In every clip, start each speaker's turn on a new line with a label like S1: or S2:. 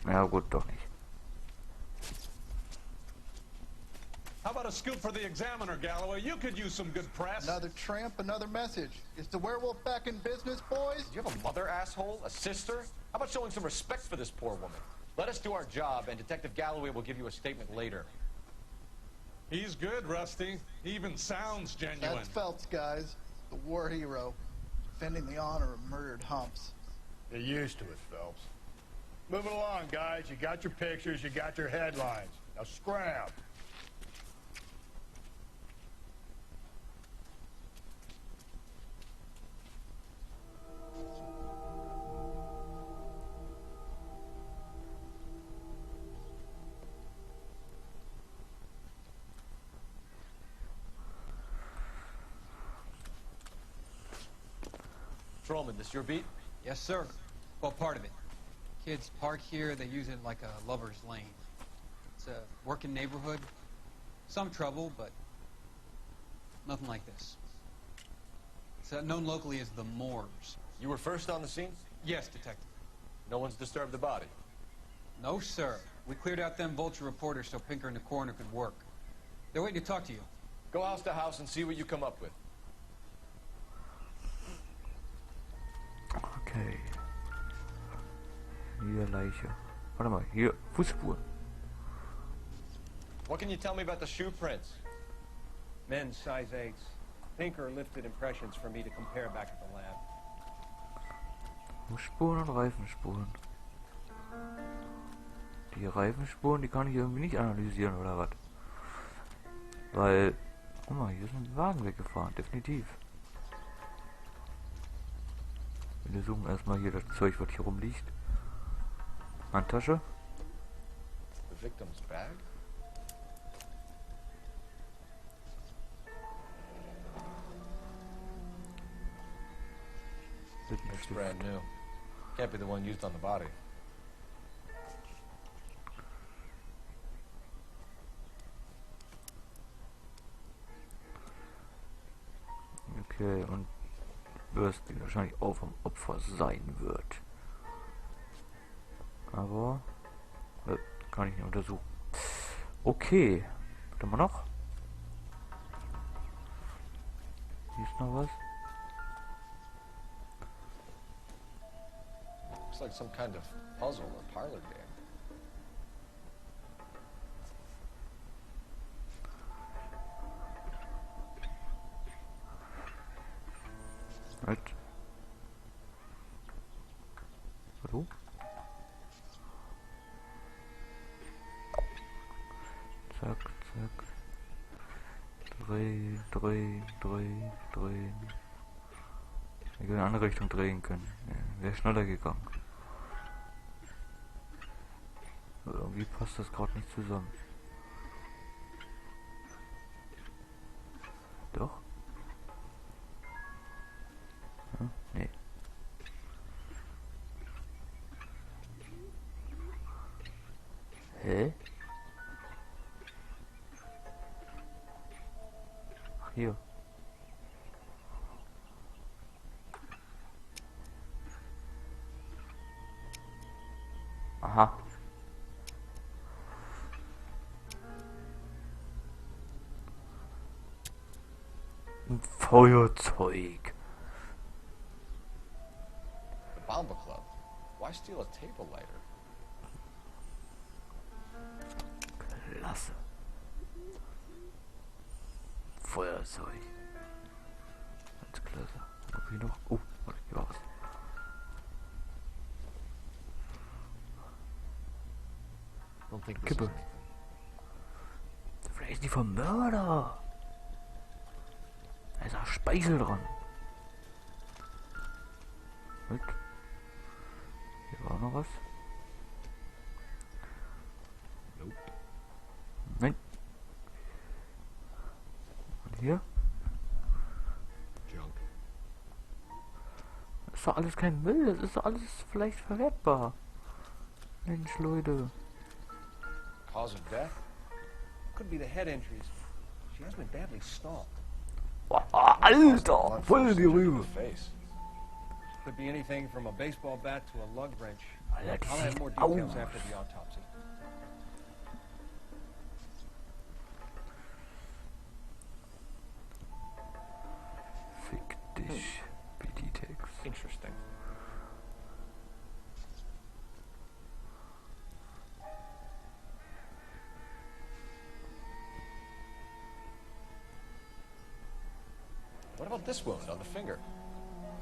S1: Ja gut, doch nicht.
S2: How about a scoop for the Examiner, Galloway? You could use some good press.
S3: Another tramp, another message. Is the werewolf back in business, boys?
S4: Do you have a mother, asshole? A sister? How about showing some respect for this poor woman? Let us do our job, and Detective Galloway will give you a statement later.
S2: He's good, Rusty. He even sounds genuine.
S3: That's Phelps, guys. The war hero. Defending the honor of murdered humps.
S5: You're used to it, Phelps. Moving along, guys. You got your pictures, you got your headlines. Now scram.
S4: Patrolman, this your beat?
S6: Yes, sir. Well, part of it. Kids park here, they use it like a lover's lane. It's a working neighborhood. Some trouble, but nothing like this. It's known locally as the Moors.
S4: You were first on the scene?
S6: Yes, detective.
S4: No one's disturbed the body?
S6: No, sir. We cleared out them vulture reporters so Pinker and the coroner could work. They're waiting to talk to you.
S4: Go house to house and see what you come up with.
S1: Okay. Hier Leiche. Warte mal, hier Fußspuren.
S4: What can you tell me about the shoe prints?
S7: Men's size 8s. Pinker lifted impressions for me to compare back at the lab.
S1: Fußspuren und Reifenspuren. Die Reifenspuren, die kann ich irgendwie nicht analysieren oder was? Weil, guck mal, hier ist ein Wagen weggefahren, definitiv. Wir suchen erstmal hier das Zeug, was hier rumliegt. Handtasche.
S4: The victim's bag? It's brand new. Can't be the one used on the body.
S1: Okay, und wirst die wahrscheinlich auch vom Opfer sein wird. Aber kann ich nicht untersuchen. Okay. Was haben wir noch? Hier ist noch was.
S4: Looks like some kind of puzzle or parlor game.
S1: Right. Hallo? Zack, zack. Drehen. Ich hätte in eine andere Richtung drehen können. Ja, wäre schneller gegangen. Aber irgendwie passt das gerade nicht zusammen. Doch? Hm? Nee. Hä? Ach, hier. Aha. Ein Feuerzeug.
S4: The Bomba Club. Why steal a table lighter?
S1: Klasse. Feuerzeug. Ganz klasse. Hab ich noch? Oh, hier war was.
S4: Don't think this
S1: Kippe.
S4: is anything.
S1: Vielleicht ist die vom Mörder. Da ist auch Speichel dran. Und hier war auch noch was.
S4: Nope.
S1: Nein. Und hier?
S4: Junk.
S1: Das ist doch alles kein Müll. Das ist doch alles vielleicht verwertbar. Mensch, Leute.
S4: Cause of death?
S7: Could be the head injuries. She has been badly stalked.
S1: Boah, Alter, voll die Rübe.
S4: Face.
S7: Could be anything from a baseball bat to a lug wrench.
S1: Alter,
S7: I'll have more
S1: Au.
S7: details after the autopsy.
S1: Fick dich, BD-Text.
S4: Interesting. What about this wound on the finger?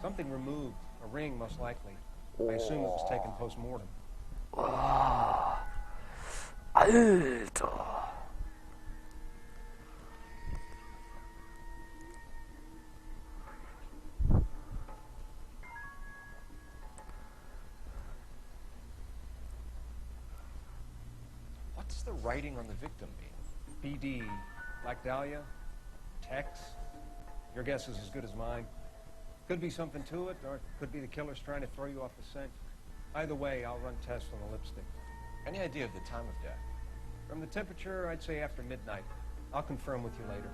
S7: Something removed. A ring, most likely. I assume it was taken post-mortem.
S1: Oh. Alter.
S4: What's the writing on the victim mean?
S7: BD, Black Dahlia, Tex. Your guess is as good as mine. Could be something to it, or it could be the killer's trying to throw you off the scent. Either way, I'll run tests on the lipstick.
S4: Any idea of the time of death?
S7: From the temperature, I'd say after midnight. I'll confirm with you later.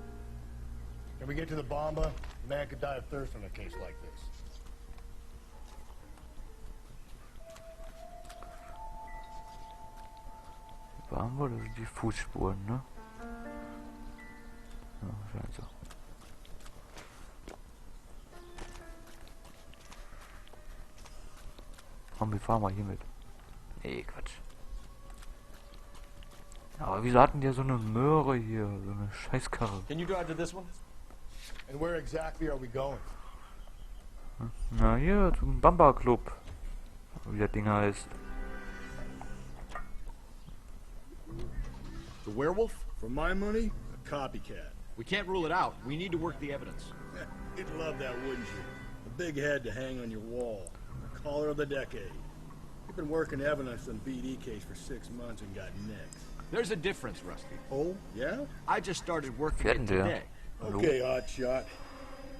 S5: Can we get to the bomba? A man could die of thirst on a case like this.
S1: Waren wir? Das sind die Fußspuren, ne? Ja, scheint so. Komm, wir fahren mal hier mit. Nee, Quatsch. Aber wieso hatten die so eine Möhre hier? So eine Scheißkarre.
S4: Can you drive to this one?
S5: And where exactly are we going?
S1: Na, hier zum Bamba Club. Wie das Ding heißt.
S8: The werewolf?
S5: For my money, a copycat.
S8: We can't rule it out. We need to work the evidence.
S5: You'd love that, wouldn't you? A big head to hang on your wall. The caller of the decade. You've been working evidence on BD case for 6 months and got nicks.
S8: There's a difference, Rusty.
S5: Oh, yeah?
S8: I just started working it
S1: Werden wir.
S8: today.
S5: Okay, hotshot.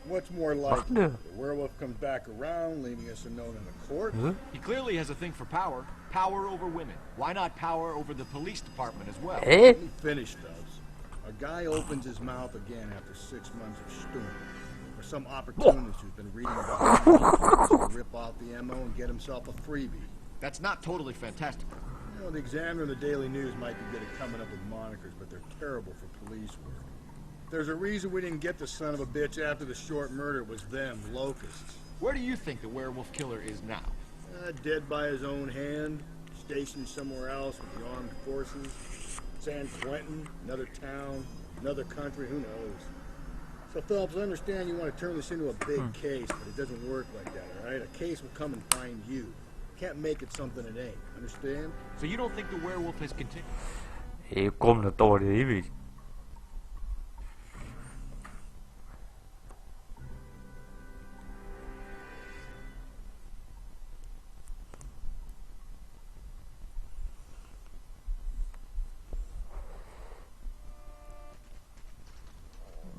S5: What's more likely?
S1: Macht
S5: The werewolf comes back around, leaving us a note in the court.
S1: Huh?
S8: He clearly has a thing for power. Power over women. Why not power over the police department as well?
S1: Hä?
S5: Let me finish, Stubbs. A guy opens his mouth again after 6 months of stewing. Or some opportunist who's been reading about to rip off the MO and get himself a freebie.
S8: That's not totally fantastical.
S5: You know, the Examiner and the Daily News might be good at coming up with monikers, but they're terrible for police work. There's a reason we didn't get the son of a bitch after the short murder. It was them, locusts.
S8: Where do you think the werewolf killer is now?
S5: Dead by his own hand, stationed somewhere else with the armed forces. San Quentin, another town, another country, who knows? So, Phelps, I understand you want to turn this into a big case, but it doesn't work like that, all right? A case will come and find you. Can't make it something it ain't, understand?
S8: So you don't think the werewolf has continued?
S1: Hey, komm, das dauert ja ewig.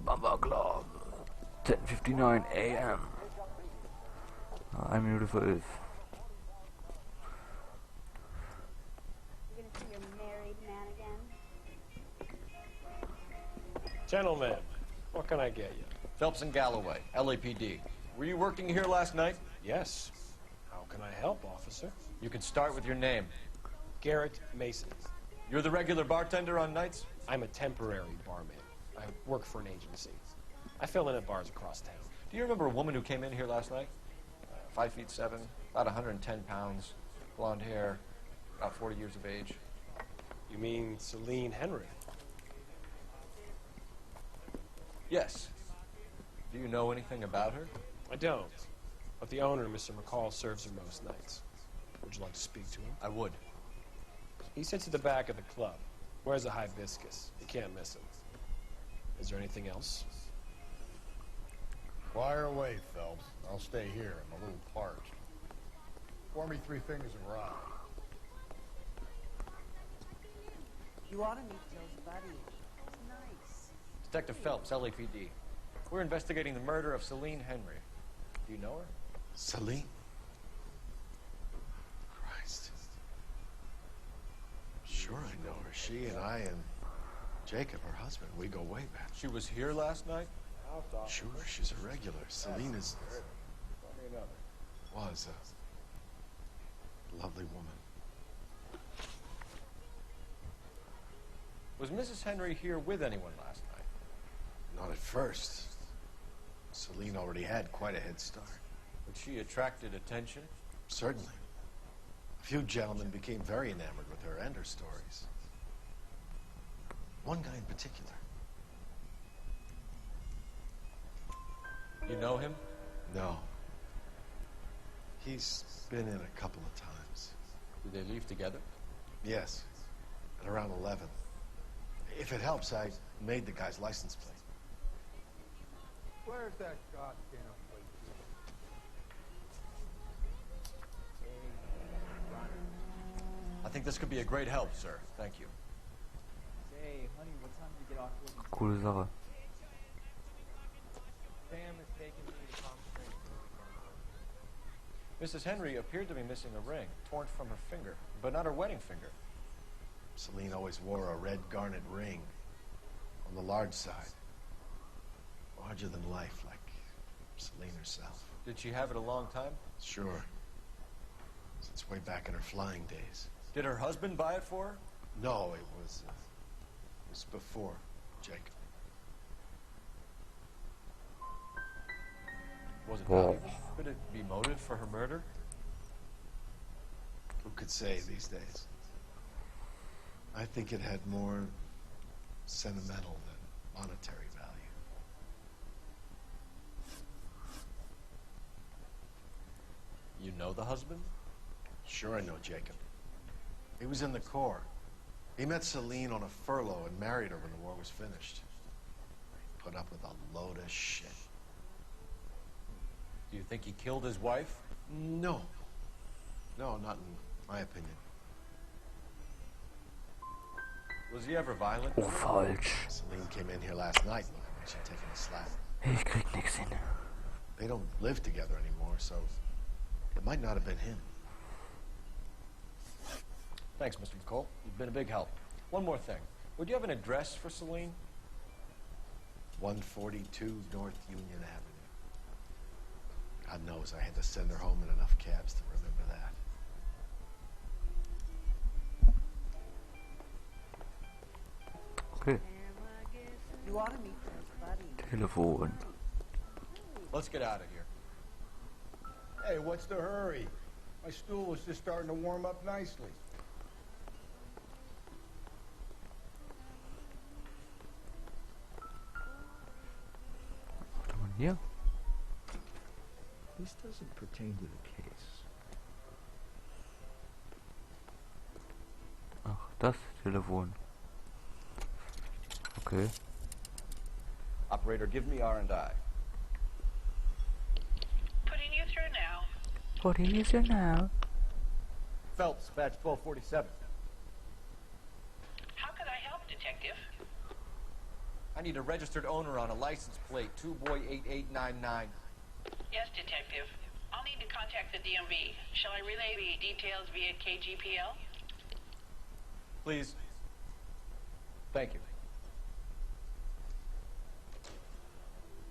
S1: Bamba Club, 10:59 a.m. I'm beautiful.
S9: You're gonna see your married man again?
S7: Gentlemen, what can I get you?
S4: Phelps and Galloway, LAPD. Were you working here last night?
S7: Yes. How can I help, officer?
S4: You can start with your name.
S7: Garrett Mason.
S4: You're the regular bartender on nights?
S7: I'm a temporary barman. I work for an agency. I fill in at bars across town.
S4: Do you remember a woman who came in here last night? 5'7", about 110 pounds, blonde hair, about 40 years of age.
S7: You mean Celine Henry?
S4: Yes. Do you know anything about her?
S7: I don't. But the owner, Mr. McCall, serves her most nights. Would you like to speak to him?
S4: I would.
S7: He sits at the back of the club. Wears a hibiscus. You can't miss him. Is there anything else?
S5: Fire away, Phelps. I'll stay here. I'm a little parched. Pour me 3 fingers of rye.
S10: You ought to meet Joe's buddy. He's nice.
S4: Detective Phelps, LAPD. We're investigating the murder of Celine Henry. Do you know her?
S11: Celine? Christ. Sure I know her. She and I and Jacob, her husband, we go way back.
S4: She was here last night?
S11: Sure, she's a regular. Celine is... was a lovely woman.
S4: Was Mrs. Henry here with anyone last night?
S11: Not at first. Celine already had quite a head start.
S4: But she attracted attention?
S11: Certainly. A few gentlemen became very enamored with her and her stories. One guy in particular.
S4: You know him?
S11: No. He's been in a couple of times.
S4: Did they leave together?
S11: Yes. At around 11. If it helps, I made the guy's license plate.
S5: Where's that goddamn plate?
S4: I think this could be a great help, sir. Thank you.
S12: Hey, honey, what time do you get off work?
S1: Coole Sache.
S12: Sam is taking me to concentrate.
S4: Mrs. Henry appeared to be missing a ring, torn from her finger, but not her wedding finger.
S11: Celine always wore a red garnet ring on the large side. Larger than life, like Celine herself.
S4: Did she have it a long time?
S11: Sure. Since way back in her flying days.
S4: Did her husband buy it for her?
S11: No, it was before Jacob.
S4: Was it valuable? Could it be motive for her murder?
S11: Who could say these days? I think it had more sentimental than monetary value.
S4: You know the husband?
S11: Sure I know Jacob. He was in the Corps. He met Celine on a furlough and married her when the war was finished. Put up with a load of shit.
S4: Do you think he killed his wife?
S11: No. No, not in my opinion.
S4: Was he ever violent?
S1: Oh, falsch.
S11: Celine came in here last night looking like she'd taken a slap.
S1: Ich krieg nix hin.
S11: They don't live together anymore, so it might not have been him.
S4: Thanks, Mr. McCall. You've been a big help. One more thing. Would you have an address for Celine?
S11: 142 North Union Avenue. God knows I had to send her home in enough cabs to remember that.
S1: Okay.
S10: You ought to meet Joe's buddy.
S1: Telefon.
S4: Let's get out of here.
S5: Hey, what's the hurry? My stool was just starting to warm up nicely.
S1: Warte mal hier.
S8: This doesn't pertain to the case.
S1: Ach, das Telefon. Okay.
S4: Operator, give me R&I.
S13: Putting you through now.
S1: What is it now?
S4: Phelps, badge 1247.
S13: How could I help, Detective?
S4: I need a registered owner on a license plate, 2boy8899.
S13: Yes, Detective. I'll need to contact the DMV. Shall I relay the details via KGPL?
S4: Please. Thank you.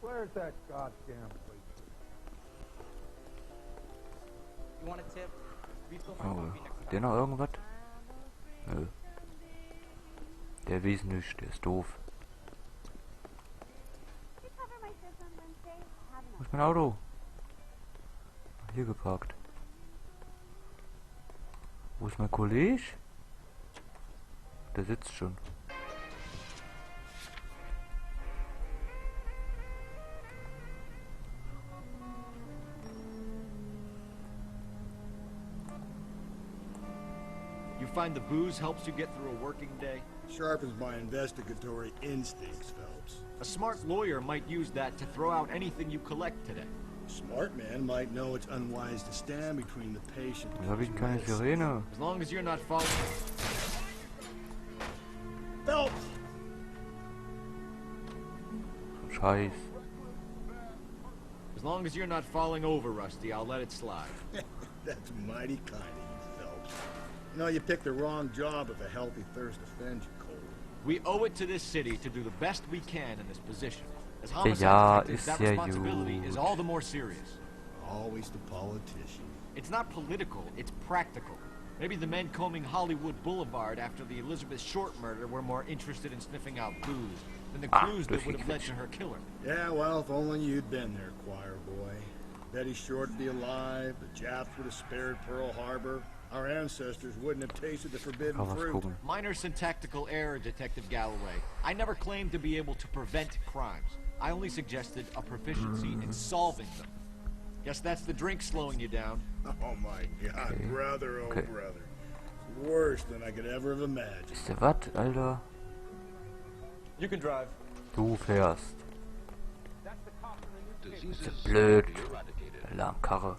S5: Where's that goddamn plate?
S12: You want a tip? Refill my
S1: Oh,
S12: coffee next
S1: hat der noch irgendwas? Nö. Der weiß nichts, der ist doof. Wo ist mein Auto? Hier geparkt. Wo ist mein Kollege? Der sitzt schon.
S8: You find the booze helps you get through a working day?
S5: Sharpens my investigatory instincts, Phelps.
S8: A smart lawyer might use that to throw out anything you collect today.
S5: A smart man might know it's unwise to stand between the patient
S1: Da habe ich keine Sirene.
S8: As long as you're not following...
S5: Phelps!
S1: Scheiß.
S8: As long as you're not falling over, Rusty, I'll let it slide.
S5: That's mighty kind of you, Phelps. You know, you picked the wrong job if a healthy thirst offends you, Cole.
S8: We owe it to this city to do the best we can in this position. As
S1: Ja,
S8: homicide detectives,
S1: ist
S8: that
S1: ja
S8: responsibility
S1: gut.
S8: is all the more serious.
S5: Always the politician.
S8: It's not political, it's practical. Maybe the men combing Hollywood Boulevard after the Elizabeth Short murder were more interested in sniffing out booze than the clues that would have led to her killer.
S5: Yeah, well, if only you'd been there, choir boy. Betty Short would be alive, the Japs would have spared Pearl Harbor, our ancestors wouldn't have tasted the forbidden fruit.
S8: Minor syntactical error, Detective Galloway. I never claimed to be able to prevent crimes. I only suggested a proficiency in solving them. Guess that's the drink slowing you down.
S5: Oh my God, brother, oh brother. Worse than I could ever have imagined.
S1: Ist der was, Alter?
S7: You can drive.
S1: Du fährst. Ist der blöd. Alarmkarre.